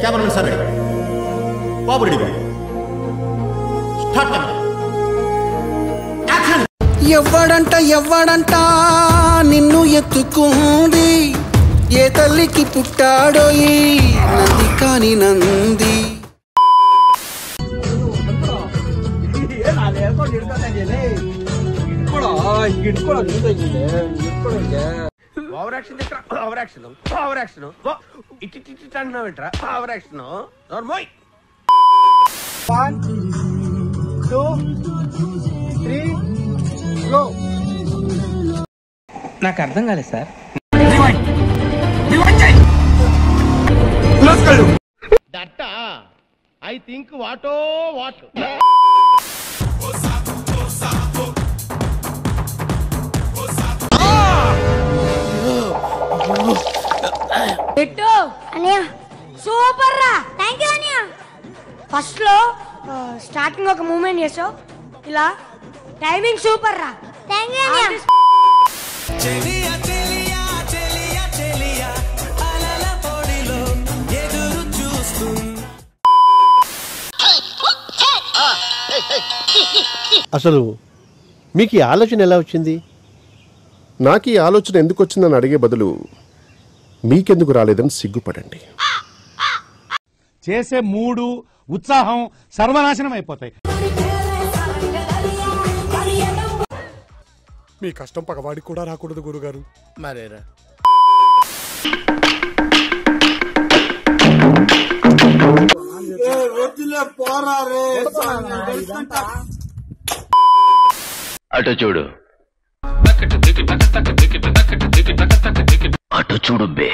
Cameraman sir ready बाबू ready बाबू start camera action ఎవ్వడంట నిన్ను ఎత్తుకుంది ఏ తల్లికి పుట్టాడో ఈ నంది కాని నంది over action over action over action ఇటు అంటున్నావేంట్రా ఓవర్ యాక్షన్ నోర్మోయ్ 1 2 3 గో నాకు అర్థం కాలేదు సార్. దట్ ఐ థింక్ వాటో వాట్ పెట్టు అనియా సూపర్ రా థ్యాంక్ యూ అనియా ఫస్ట్ లో స్టార్టింగ్ ఒక మూమెంట్ చేసావు ఇలా టైమింగ్ సూపర్ రా థ్యాంక్ యూ అనియా చెలియా చెలియా చెలియా చెలియా అలల పొడిలో ఎదురు చూస్తూ అసలు మీకు ఈ ఆలోచన ఎలా వచ్చింది? నాకు ఈ ఆలోచన ఎందుకు వచ్చిందని అడిగే బదులు మీకెందుకు రాలేదని సిగ్గుపడండి. చేసే మూడు ఉత్సాహం సర్వనాశనం అయిపోతాయి. మీ కష్టం పగవాడికి కూడా రాకూడదు గురుగారు. మరేరా అటు చూడు అటు చూడు బే.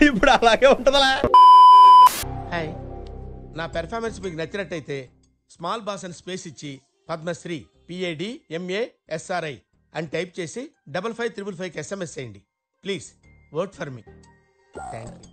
ఇప్పుడు అలాగే ఉంటదలా. హాయ్, నా పెర్ఫార్మెన్స్ మీకు నచ్చినట్టయితే స్మాల్ బాస్ అని స్పేస్ ఇచ్చి పద్మశ్రీ PADMASRI అని టైప్ చేసి 5555 SMS చేయండి. Please vote for me. Thank you.